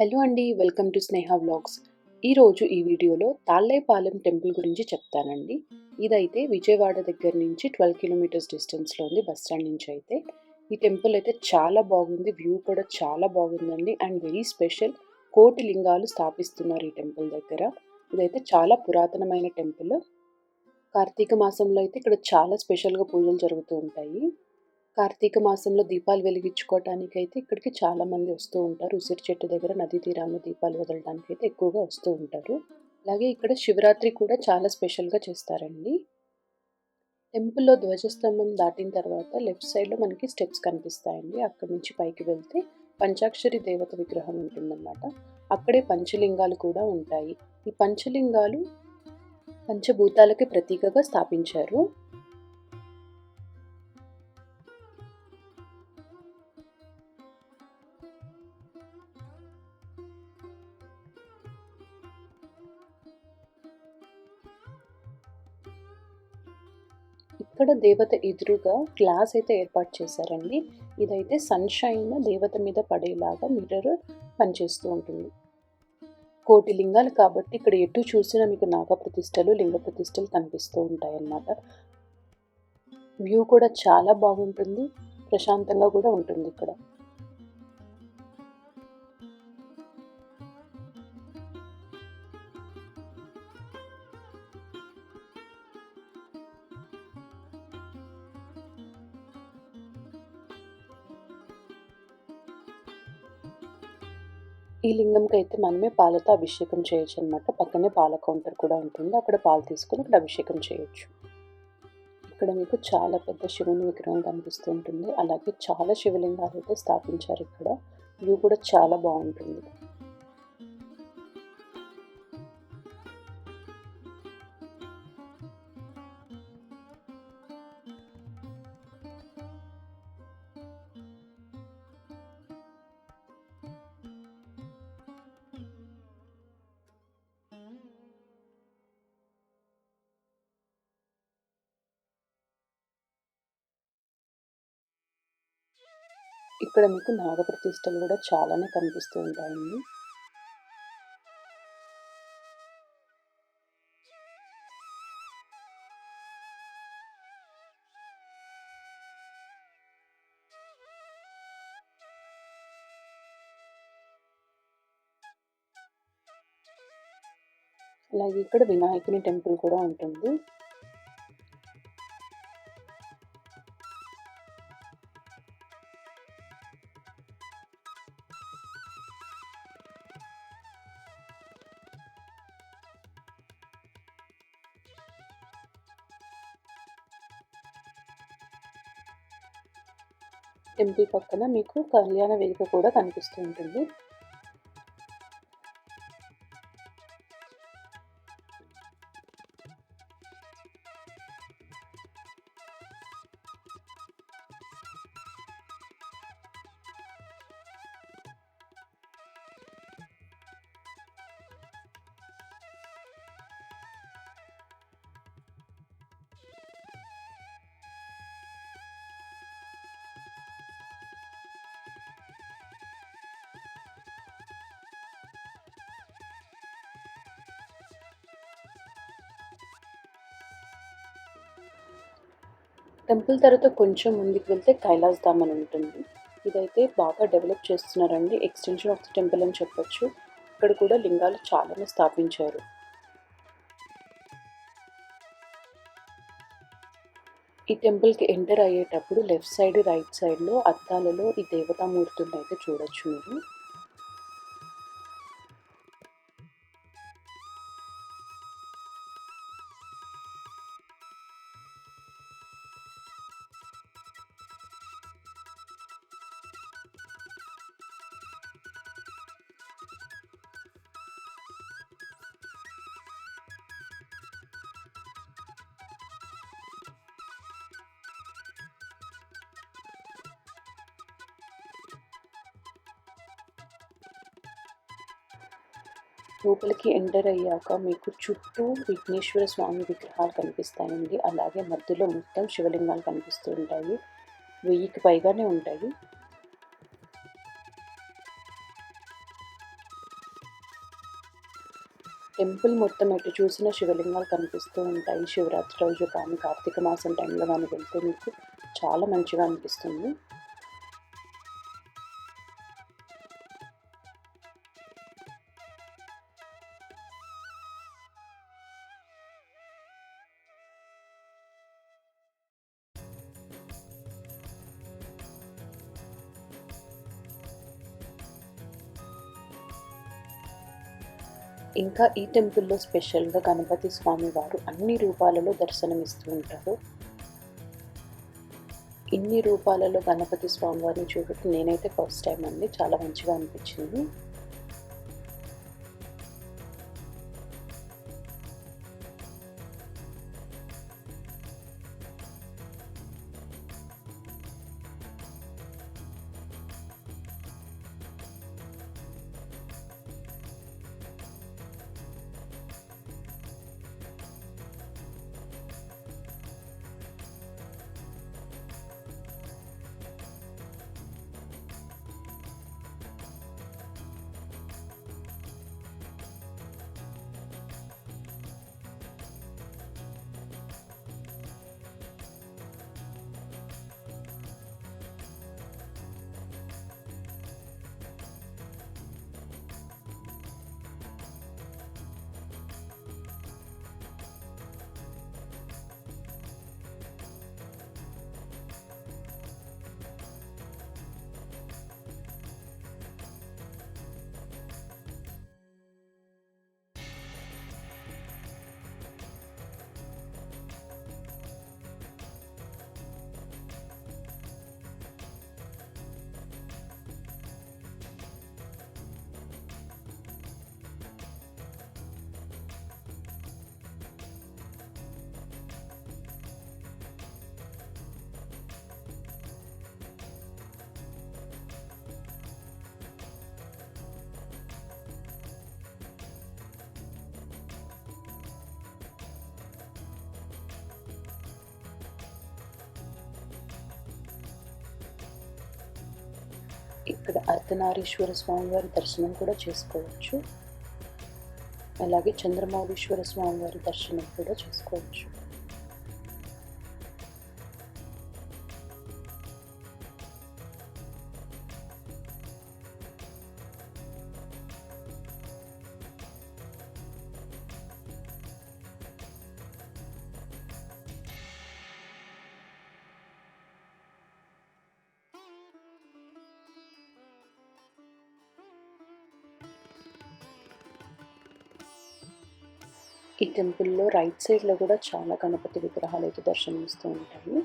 Hello అండి, welcome to Sneha vlogs. ఈరోజు ఈ వీడియోలో తాళ్ళైపాలెం టెంపుల్ గురించి చెప్తానండి. ఇదైతే విజయవాడ దగ్గర నుంచి 12 కిలోమీటర్స్ డిస్టెన్స్లో ఉంది బస్ స్టాండ్ నుంచి అయితే. ఈ టెంపుల్ అయితే చాలా బాగుంది, వ్యూ కూడా చాలా బాగుందండి అండ్ వెరీ స్పెషల్. కోటి లింగాలు స్థాపిస్తున్నారు ఈ టెంపుల్ దగ్గర. ఇదైతే చాలా పురాతనమైన టెంపుల్. కార్తీక మాసంలో అయితే ఇక్కడ చాలా స్పెషల్గా పూజలు జరుగుతూ ఉంటాయి. కార్తీక మాసంలో దీపాలు వెలిగించుకోవటానికి అయితే ఇక్కడికి చాలామంది వస్తూ ఉంటారు. ఉసిరి చెట్టు దగ్గర నదీ తీరాల్లో దీపాలు వదలడానికి అయితే ఎక్కువగా వస్తూ ఉంటారు. అలాగే ఇక్కడ శివరాత్రి కూడా చాలా స్పెషల్గా చేస్తారండి. టెంపుల్లో ధ్వజస్తంభం దాటిన తర్వాత లెఫ్ట్ సైడ్లో మనకి స్టెప్స్ కనిపిస్తాయండి. అక్కడి నుంచి పైకి వెళ్తే పంచాక్షరి దేవత విగ్రహం ఉంటుందన్నమాట. అక్కడే పంచలింగాలు కూడా ఉంటాయి. ఈ పంచలింగాలు పంచభూతాలకి ప్రతీకగా స్థాపించారు. ఇక్కడ దేవత ఎదురుగా గ్లాస్ అయితే ఏర్పాటు చేశారండి. ఇదైతే సన్‌షైన్ దేవత మీద పడేలాగా మిర్రర్ పనిచేస్తూ ఉంటుంది. కోటి లింగాలు కాబట్టి ఇక్కడ ఎటు చూసినా మీకు నాగప్రతిష్టలు, లింగ ప్రతిష్టలు కనిపిస్తూ ఉంటాయన్నమాట. వ్యూ కూడా చాలా బాగుంటుంది, ప్రశాంతంగా కూడా ఉంటుంది ఇక్కడ. ఈ లింగంకి అయితే మనమే పాలతో అభిషేకం చేయొచ్చు అనమాట. పక్కనే పాల కౌంటర్ కూడా ఉంటుంది. అక్కడ పాలు తీసుకొని అక్కడ అభిషేకం చేయొచ్చు. ఇక్కడ మీకు చాలా పెద్ద శివుని విగ్రహం కనిపిస్తూ ఉంటుంది. అలాగే చాలా శివలింగాలు అయితే స్థాపించారు ఇక్కడ. వ్యూ కూడా చాలా బాగుంటుంది. ఇక్కడ మీకు నాగప్రతిష్టలు కూడా చాలానే కనిపిస్తూ ఉంటాయండి. అలాగే ఇక్కడ వినాయకుని టెంపుల్ కూడా ఉంటుంది. టెంపుల్ పక్కన మీకు కళ్యాణ వేదిక కూడా కనిపిస్తూ ఉంటుంది. టెంపుల్ తర్వాత కొంచెం ముందుకు వెళ్తే కైలాస్ ధామ్ అని ఉంటుంది. ఇదైతే బాగా డెవలప్ చేస్తున్నారండి. ఎక్స్టెన్షన్ ఆఫ్ ది టెంపుల్ అని చెప్పొచ్చు. ఇక్కడ కూడా లింగాలు చాలానే స్థాపించారు. ఈ టెంపుల్కి ఎంటర్ అయ్యేటప్పుడు లెఫ్ట్ సైడ్, రైట్ సైడ్లో అద్దాలలో ఈ దేవతామూర్తులను అయితే చూడొచ్చు మీరు. లోపలికి ఎంటర్ అయ్యాక మీకు చుట్టూ విఘ్నేశ్వర స్వామి విగ్రహాలు కనిపిస్తాయండి. అలాగే మధ్యలో మొత్తం శివలింగాలు కనిపిస్తూ ఉంటాయి. 1000కి పైగానే ఉంటాయి. టెంపుల్ మొత్తం ఎటు చూసినా శివలింగాలు కనిపిస్తూ ఉంటాయి. శివరాత్రి రోజు కానీ, కార్తీక మాసం టైంలో కానీ వెళ్తే మీకు చాలా మంచిగా అనిపిస్తుంది. ఇంకా ఈ టెంపుల్‌లో స్పెషల్‌గా గణపతి స్వామి వారు అన్ని రూపాలలో దర్శనమిస్తూ ఉంటారు. ఇన్ని రూపాలలో గణపతి స్వామి వారిని చూడటం నేనైతే ఫస్ట్ టైమ్ అండి. చాలా మంచిగా అనిపించింది. ఇక్కడ అర్ధనారీశ్వర స్వామివారి దర్శనం కూడా చేసుకోవచ్చు. అలాగే చంద్రమౌళీశ్వర స్వామివారి దర్శనం కూడా చేసుకోవచ్చు. ఈ టెంపుల్‌లో రైట్ సైడ్‌లో కూడా చాలా గణపతి విగ్రహాలైతే దర్శనమిస్తూ ఉంటాయి.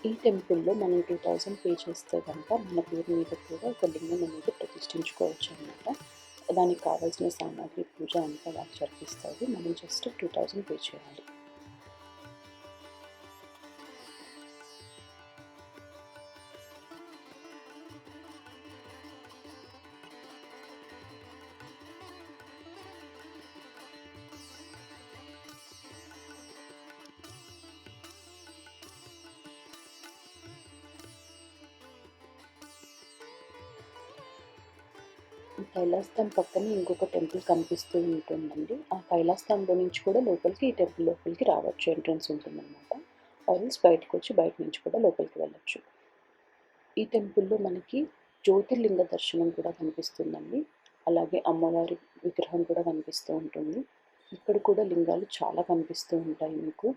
ఈ టెంపుల్‌లో మనం 2000 పే చేస్తే గనక మన పేరు మీద కూడా ఒక లింగం అనేది ప్రతిష్ఠించుకోవచ్చనమాట. దానికి కావాల్సిన సామాగ్రి, పూజ అంతా వాళ్ళు జరిపిస్తారు. మనం జస్ట్ 2000 పే చేయాలి. కైలాసధామ్ పక్కనే ఇంకొక టెంపుల్ కనిపిస్తూ ఉంటుందండి. ఆ కైలాసధామ్‌లో నుంచి కూడా లోపలికి ఈ టెంపుల్ లోపలికి రావచ్చు. ఎంట్రన్స్ ఉంటుందనమాట. ఆర్ఎల్స్ బయటకొచ్చి బయట నుంచి కూడా లోపలికి వెళ్ళొచ్చు. ఈ టెంపుల్‌లో మనకి జ్యోతిర్లింగ దర్శనం కూడా కనిపిస్తుందండి. అలాగే అమ్మవారి విగ్రహం కూడా కనిపిస్తూ ఉంటుంది. ఇక్కడ కూడా లింగాలు చాలా కనిపిస్తూ ఉంటాయి మీకు.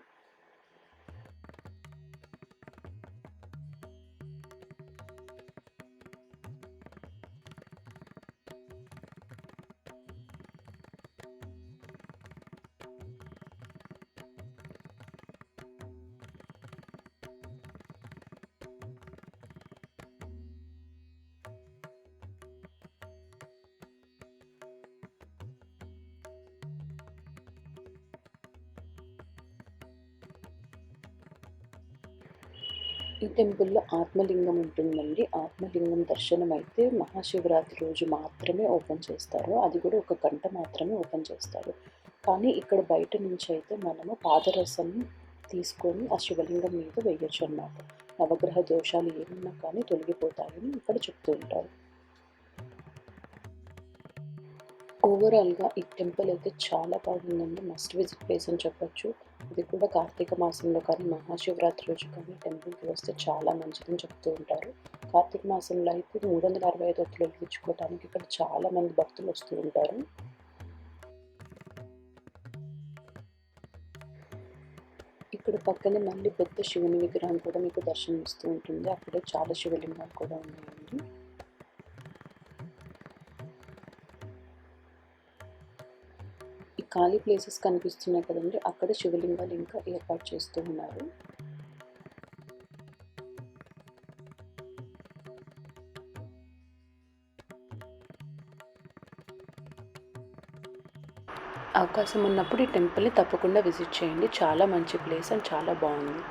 ఈ టెంపుల్‌లో ఆత్మలింగం ఉంటుందండి. ఆత్మలింగం దర్శనం అయితే మహాశివరాత్రి రోజు మాత్రమే ఓపెన్ చేస్తారు. అది కూడా ఒక గంట మాత్రమే ఓపెన్ చేస్తారు. కానీ ఇక్కడ బయట నుంచి అయితే మనము పాదరసం తీసుకొని ఆ శివలింగం మీద వేయొచ్చనమాట. నవగ్రహ దోషాలు ఏమున్నా కానీ తొలగిపోతాయని ఇక్కడ చెప్తూ ఉంటారు. ఓవరాల్‌గా ఈ టెంపుల్ అయితే చాలా బాగుందండి. మస్ట్ విజిట్ ప్లేస్ అని చెప్పొచ్చు. ఇది కూడా కార్తీక మాసంలో కానీ, మహాశివరాత్రి రోజు కానీ టెంపుల్‌కి వస్తే చాలా మంచిదని చెప్తూ ఉంటారు. కార్తీక మాసంలో అయితే 365 ఒత్తులు వెలిగించుకోవడానికి ఇక్కడ చాలా మంది భక్తులు వస్తూ ఉంటారు. ఇక్కడ పక్కనే మళ్ళీ పెద్ద శివుని విగ్రహం కూడా మీకు దర్శనమిస్తూ ఉంటుంది. అక్కడే చాలా శివలింగాలు కూడా ఉన్నాయండి. ఈ ఖాళీ ప్లేసెస్ కనిపిస్తున్నాయి కదండీ! అక్కడ శివలింగాలు ఇంకా ఏర్పాటు చేస్తూ ఉన్నారు. అవకాశం ఉన్నప్పుడు ఈ టెంపుల్‌ని తప్పకుండా విజిట్ చేయండి. చాలా మంచి ప్లేస్ అండ్ చాలా బావుంది.